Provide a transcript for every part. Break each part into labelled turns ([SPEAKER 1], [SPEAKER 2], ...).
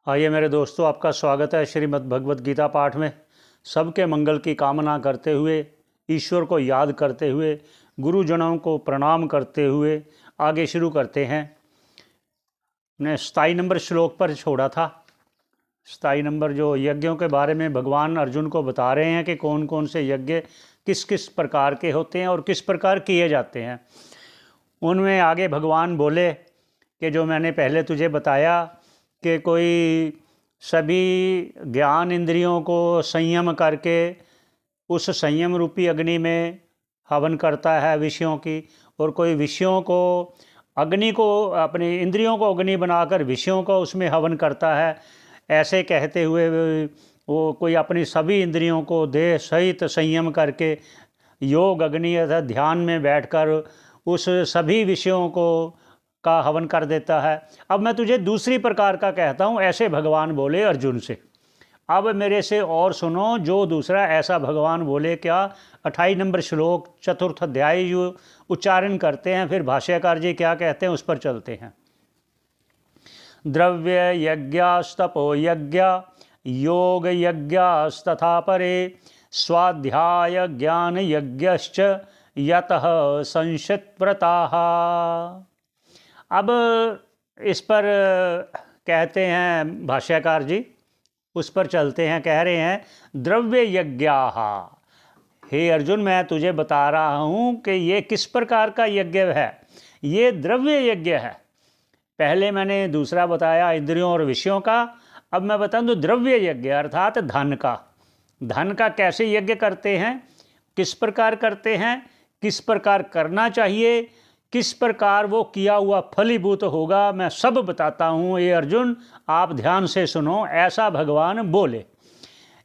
[SPEAKER 1] आइए मेरे दोस्तों, आपका स्वागत है श्रीमद् भगवत गीता पाठ में। सबके मंगल की कामना करते हुए, ईश्वर को याद करते हुए, गुरुजनों को प्रणाम करते हुए आगे शुरू करते हैं। ने 27 नंबर श्लोक पर छोड़ा था। 27 नंबर जो यज्ञों के बारे में भगवान अर्जुन को बता रहे हैं कि कौन कौन से यज्ञ किस किस प्रकार के होते हैं और किस प्रकार किए जाते हैं। उनमें आगे भगवान बोले कि जो मैंने पहले तुझे बताया कि कोई सभी ज्ञान इंद्रियों को संयम करके उस संयम रूपी अग्नि में हवन करता है विषयों की, और कोई विषयों को अग्नि को अपनी इंद्रियों को अग्नि बनाकर विषयों को उसमें हवन करता है। ऐसे कहते हुए वो कोई अपनी सभी इंद्रियों को देह सहित संयम करके योग अग्नि अर्थात ध्यान में बैठकर उस सभी विषयों को का हवन कर देता है। अब मैं तुझे दूसरी प्रकार का कहता हूँ, ऐसे भगवान बोले अर्जुन से। अब मेरे से और सुनो जो दूसरा ऐसा भगवान बोले क्या। 28 नंबर श्लोक चतुर्थ अध्याय जो उच्चारण करते हैं, फिर भाष्यकार जी क्या कहते हैं उस पर चलते हैं। द्रव्य यज्ञास्तपो यज्ञ योग यज्ञास्तथा परे स्वाध्याय ज्ञान यज्ञश्च यतः संशितव्रताः। अब इस पर कहते हैं भाष्यकार जी, उस पर चलते हैं। कह रहे हैं द्रव्य यज्ञाः। हे अर्जुन, मैं तुझे बता रहा हूँ कि ये किस प्रकार का यज्ञ है। ये द्रव्य यज्ञ है। पहले मैंने दूसरा बताया इंद्रियों और विषयों का, अब मैं बता दूँ द्रव्य यज्ञ अर्थात धन का। धन का कैसे यज्ञ करते हैं, किस प्रकार करते हैं, किस प्रकार करना चाहिए, किस प्रकार वो किया हुआ फलीभूत होगा, मैं सब बताता हूँ। ये अर्जुन आप ध्यान से सुनो, ऐसा भगवान बोले।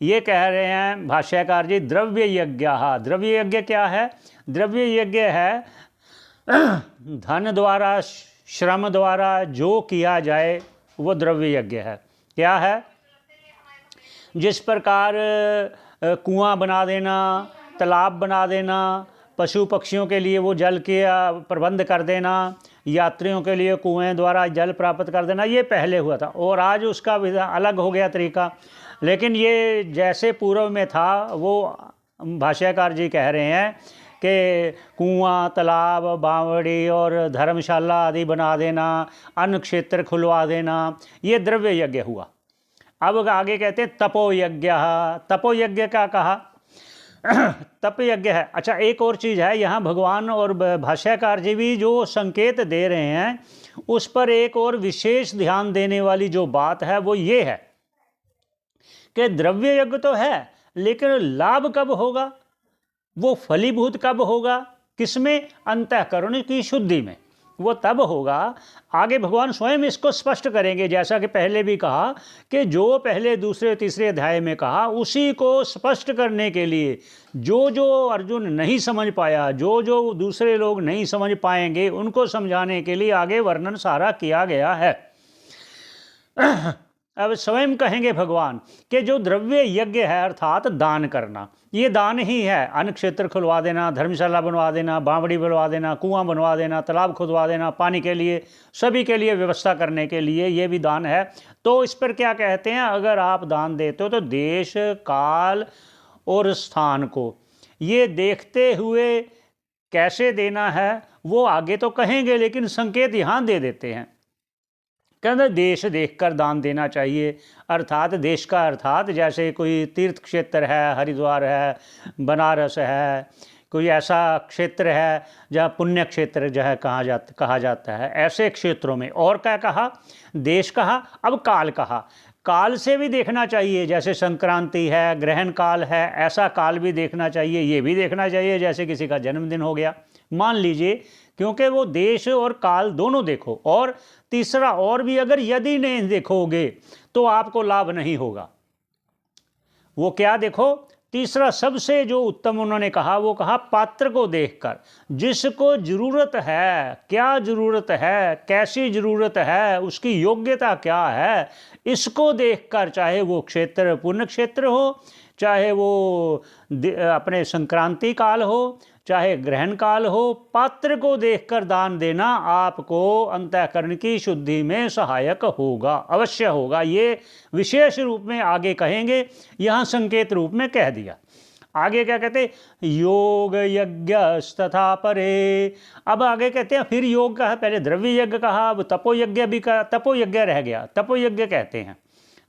[SPEAKER 1] ये कह रहे हैं भाष्यकार जी द्रव्य यज्ञ। द्रव्य यज्ञ क्या है? द्रव्य यज्ञ है धन द्वारा श्रम द्वारा जो किया जाए वो द्रव्य यज्ञ है। क्या है? जिस प्रकार कुआं बना देना, तालाब बना देना, पशु पक्षियों के लिए वो जल के प्रबंध कर देना, यात्रियों के लिए कुएं द्वारा जल प्राप्त कर देना, ये पहले हुआ था और आज उसका अलग हो गया तरीका। लेकिन ये जैसे पूर्व में था वो भाष्यकार जी कह रहे हैं कि कुआं, तालाब, बावड़ी और धर्मशाला आदि बना देना, अन्न क्षेत्र खुलवा देना, ये द्रव्य यज्ञ हुआ। अब आगे कहते हैं तपो यज्ञ। तपो यज्ञ क्या कहा? तप यज्ञ है। अच्छा, एक और चीज़ है यहाँ भगवान और भाष्यकार जी भी जो संकेत दे रहे हैं उस पर एक और विशेष ध्यान देने वाली जो बात है वो ये है कि द्रव्य यज्ञ तो है, लेकिन लाभ कब होगा, वो फलीभूत कब होगा, किसमें? अंतःकरण की शुद्धि में। वो तब होगा, आगे भगवान स्वयं इसको स्पष्ट करेंगे। जैसा कि पहले भी कहा कि जो पहले दूसरे तीसरे अध्याय में कहा उसी को स्पष्ट करने के लिए जो जो अर्जुन नहीं समझ पाया, जो जो दूसरे लोग नहीं समझ पाएंगे, उनको समझाने के लिए आगे वर्णन सारा किया गया है। अब स्वयं कहेंगे भगवान कि जो द्रव्य यज्ञ है अर्थात दान करना, ये दान ही है। अन्न क्षेत्र खुलवा देना, धर्मशाला बनवा देना, बावड़ी बनवा देना, कुआं बनवा देना, तालाब खुदवा देना, पानी के लिए सभी के लिए व्यवस्था करने के लिए, ये भी दान है। तो इस पर क्या कहते हैं, अगर आप दान देते हो तो देश काल और स्थान को ये देखते हुए कैसे देना है वो आगे तो कहेंगे, लेकिन संकेत यहाँ दे देते हैं। कहते देश देखकर दान देना चाहिए। अर्थात देश का अर्थात जैसे कोई तीर्थ क्षेत्र है, हरिद्वार है, बनारस है, कोई ऐसा क्षेत्र है जहाँ पुण्य क्षेत्र जो है कहा जाता है, ऐसे क्षेत्रों में। और क्या कहा? देश कहा। अब काल कहा। काल से भी देखना चाहिए, जैसे संक्रांति है, ग्रहण काल है, ऐसा काल भी देखना चाहिए। ये भी देखना चाहिए जैसे किसी का जन्मदिन हो गया, मान लीजिए, क्योंकि वो देश और काल दोनों देखो। और तीसरा और भी, अगर यदि नहीं देखोगे तो आपको लाभ नहीं होगा। वो क्या देखो? तीसरा सबसे जो उत्तम उन्होंने कहा वो कहा पात्र को देखकर, जिसको जरूरत है, क्या जरूरत है, कैसी जरूरत है, उसकी योग्यता क्या है, इसको देखकर, चाहे वो क्षेत्र पुण्य क्षेत्र हो, चाहे वो अपने संक्रांति काल हो, चाहे ग्रहण काल हो, पात्र को देखकर दान देना आपको अंतःकरण की शुद्धि में सहायक होगा, अवश्य होगा। ये विशेष रूप में आगे कहेंगे, यहाँ संकेत रूप में कह दिया। आगे क्या कहते, योग यज्ञ तथा परे। अब आगे कहते हैं फिर योग कहा, पहले द्रव्य यज्ञ कहा, अब तपोयज्ञ भी कहा, तपोयज्ञ रह गया, तपोयज्ञ कहते हैं।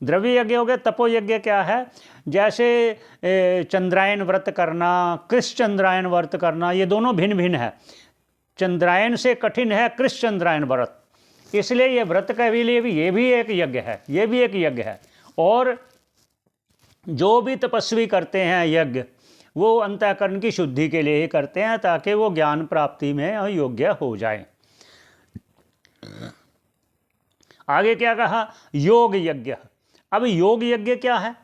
[SPEAKER 1] द्रव्य यज्ञ हो गया, तपोयज्ञ क्या है, जैसे चंद्रायन व्रत करना, कृष्ण चंद्रायन व्रत करना, ये दोनों भिन्न भिन्न है। चंद्रायन से कठिन है कृष्ण चंद्रायन व्रत, इसलिए ये व्रत के लिए भी ये भी एक यज्ञ है, ये भी एक यज्ञ है। और जो भी तपस्वी करते हैं यज्ञ, वो अंतःकरण की शुद्धि के लिए ही करते हैं, ताकि वो ज्ञान प्राप्ति में योग्य हो जाए। आगे क्या कहा, योग यज्ञ। अब योग यज्ञ क्या है,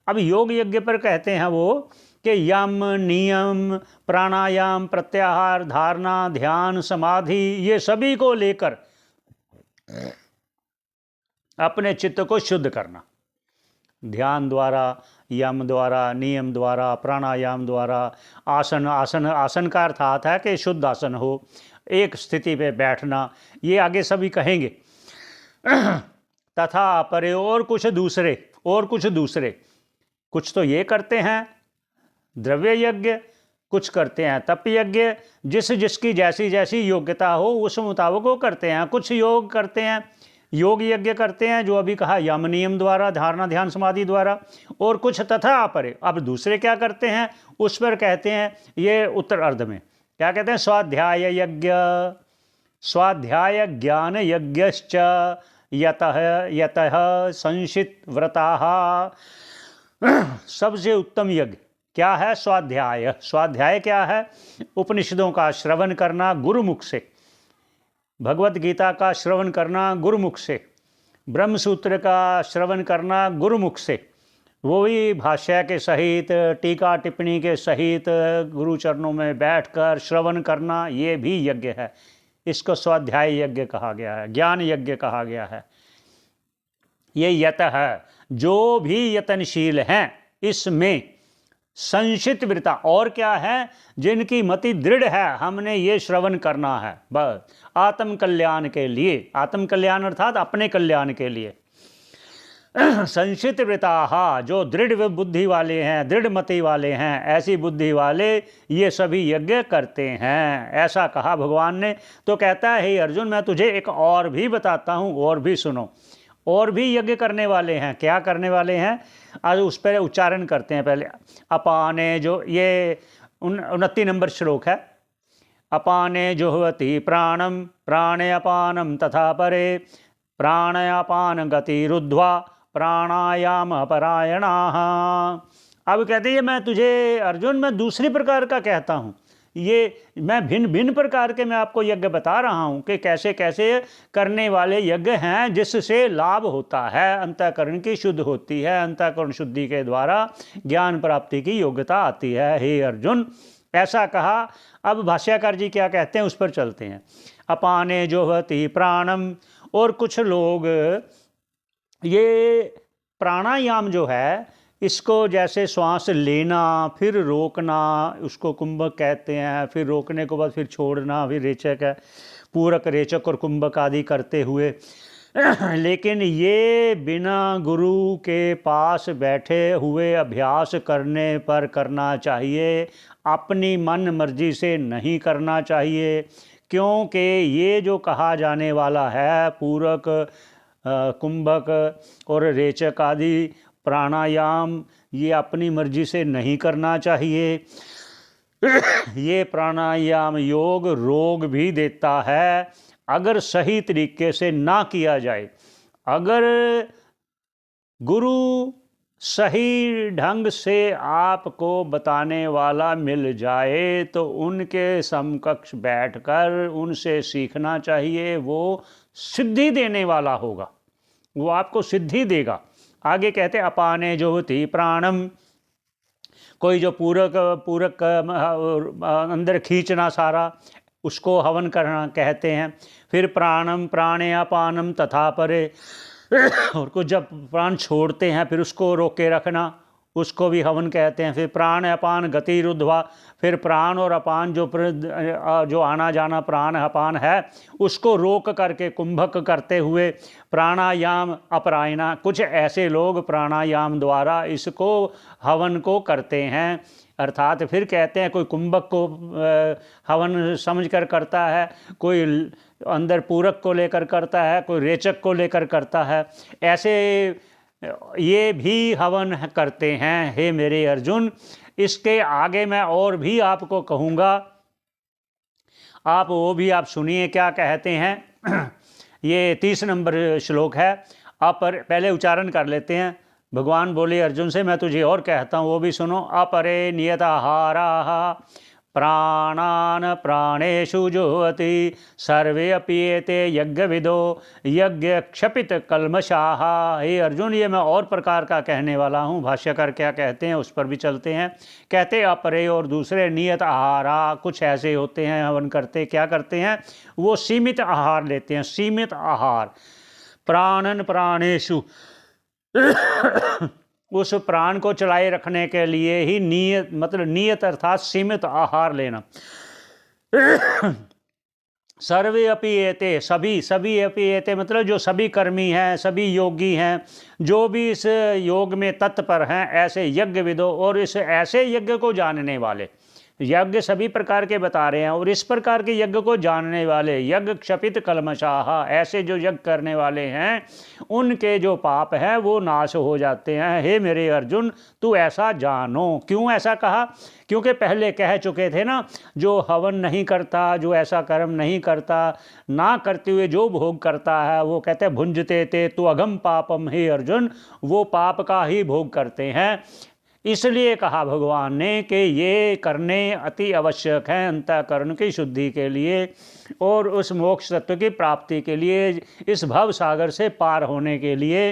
[SPEAKER 1] अब योग यज्ञ पर कहते हैं वो कि यम नियम प्राणायाम प्रत्याहार धारणा ध्यान समाधि, ये सभी को लेकर अपने चित्त को शुद्ध करना, ध्यान द्वारा, यम द्वारा, नियम द्वारा, प्राणायाम द्वारा, आसन का अर्थात है कि शुद्ध आसन हो, एक स्थिति पे बैठना, ये आगे सभी कहेंगे। तथा परे, और कुछ दूसरे, कुछ तो ये करते हैं द्रव्य यज्ञ, कुछ करते हैं तप यज्ञ, जिसकी जैसी जैसी योग्यता हो उस मुताबिक वो करते हैं। कुछ योग करते हैं, योग यज्ञ करते हैं जो अभी कहा, यम नियम द्वारा, धारणा ध्यान समाधि द्वारा, और कुछ तथा परे। अब दूसरे क्या करते हैं उस पर कहते हैं, ये उत्तर अर्ध में क्या कहते हैं, स्वाध्याय यज्ञ, स्वाध्याय ज्ञान यज्ञश्च यतः संशित व्रताः। सबसे उत्तम यज्ञ क्या है, स्वाध्याय। स्वाध्याय क्या है, उपनिषदों का श्रवण करना गुरुमुख से, भगवत गीता का श्रवण करना गुरुमुख से, ब्रह्म सूत्र का श्रवण करना गुरुमुख से, वो भी भाष्य के सहित, टीका टिप्पणी के सहित गुरु चरणों में बैठकर श्रवण करना, ये भी यज्ञ है। इसको स्वाध्याय यज्ञ कहा गया है, ज्ञान यज्ञ कहा गया है। ये यत है, जो भी यतनशील हैं इसमें संशित वृता, और क्या है, जिनकी मति दृढ़ है हमने ये श्रवण करना है बस आत्म कल्याण के लिए, आत्म कल्याण अर्थात अपने कल्याण के लिए। संशित वृता, जो दृढ़ बुद्धि वाले हैं, दृढ़ मति वाले हैं, ऐसी बुद्धि वाले ये सभी यज्ञ करते हैं, ऐसा कहा भगवान ने। तो कहता है, हे अर्जुन मैं तुझे एक और भी बताता हूँ, और भी सुनो। और भी यज्ञ करने वाले हैं, क्या करने वाले हैं, आज उस पर उच्चारण करते हैं पहले। अपाने, जो ये 29 नंबर श्लोक है, अपाने जुह्वति प्राणम प्राणे अपानम तथा परे प्राणायापान गति रुद्ध्वा प्राणायाम परायणाः। अब कहते हैं मैं तुझे अर्जुन मैं दूसरी प्रकार का कहता हूँ, ये मैं भिन्न भिन्न प्रकार के मैं आपको यज्ञ बता रहा हूँ कि कैसे कैसे करने वाले यज्ञ हैं जिससे लाभ होता है, अंतःकरण की शुद्ध होती है, अंतःकरण शुद्धि के द्वारा ज्ञान प्राप्ति की योग्यता आती है। हे अर्जुन, ऐसा कहा। अब भाष्यकार जी क्या कहते हैं उस पर चलते हैं। अपाने जुह्वति प्राणम, और कुछ लोग ये प्राणायाम जो है इसको जैसे श्वास लेना फिर रोकना, उसको कुंभक कहते हैं, फिर रोकने के बाद फिर छोड़ना, फिर रेचक है, पूरक रेचक और कुंभक आदि करते हुए, लेकिन ये बिना गुरु के पास बैठे हुए अभ्यास करने पर करना चाहिए, अपनी मन मर्जी से नहीं करना चाहिए। क्योंकि ये जो कहा जाने वाला है पूरक, कुंभक और रेचक आदि प्राणायाम, ये अपनी मर्जी से नहीं करना चाहिए। ये प्राणायाम योग रोग भी देता है अगर सही तरीके से ना किया जाए। अगर गुरु सही ढंग से आपको बताने वाला मिल जाए तो उनके समकक्ष बैठकर उनसे सीखना चाहिए। वो सिद्धि देने वाला होगा, वो आपको सिद्धि देगा। आगे कहते अपाने जुह्वति प्राणम, कोई जो पूरक अंदर खींचना सारा, उसको हवन करना कहते हैं। फिर प्राणम प्राणे अपानम तथा परे, और को जब प्राण छोड़ते हैं फिर उसको रोके रखना, उसको भी हवन कहते हैं। फिर प्राण अपान गति रुद्ध्वा, फिर प्राण और अपान जो आना जाना प्राण अपान है उसको रोक करके कुंभक करते हुए प्राणायाम अपरायणा, कुछ ऐसे लोग प्राणायाम द्वारा इसको हवन को करते हैं। अर्थात फिर कहते हैं कोई कुंभक को हवन समझ कर करता है, कोई अंदर पूरक को लेकर करता है, कोई रेचक को लेकर करता है, ऐसे ये भी हवन करते हैं हे मेरे अर्जुन। इसके आगे मैं और भी आपको कहूँगा, आप वो भी आप सुनिए क्या कहते हैं। ये 30 नंबर श्लोक है। आप पहले उच्चारण कर लेते हैं। भगवान बोले अर्जुन से, मैं तुझे और कहता हूँ वो भी सुनो। अपरे नियताहाराः प्राणान प्राणेषु जुह्वति सर्वे अपि एते यज्ञविदो यज्ञ क्षपित कल्मषाः। हे अर्जुन, ये मैं और प्रकार का कहने वाला हूँ। भाष्यकार क्या कहते हैं उस पर भी चलते हैं। कहते अपरे और दूसरे नियत आहारा, कुछ ऐसे होते हैं हवन करते, क्या करते हैं वो सीमित आहार लेते हैं। सीमित आहार, प्राणन प्राणेषु उस प्राण को चलाए रखने के लिए ही नियत, मतलब नियत अर्थात सीमित आहार लेना। सर्वे अपि एते, सभी अपि एते मतलब जो सभी कर्मी हैं, सभी योगी हैं, जो भी इस योग में तत्पर हैं, ऐसे यज्ञ विदो, और इस ऐसे यज्ञ को जानने वाले। यज्ञ सभी प्रकार के बता रहे हैं और इस प्रकार के यज्ञ को जानने वाले, यज्ञ क्षपित कल्मषाः, ऐसे जो यज्ञ करने वाले हैं उनके जो पाप हैं वो नाश हो जाते हैं। हे मेरे अर्जुन, तू ऐसा जानो। क्यों ऐसा कहा? क्योंकि पहले कह चुके थे ना, जो हवन नहीं करता, जो ऐसा कर्म नहीं करता, ना करते हुए जो भोग करता है, वो कहते हैं भुंजते ते तु अघम पापम। हे अर्जुन, वो पाप का ही भोग करते हैं। इसलिए कहा भगवान ने कि ये करने अति आवश्यक है अंतःकरण की शुद्धि के लिए और उस मोक्ष तत्व की प्राप्ति के लिए, इस भव सागर से पार होने के लिए।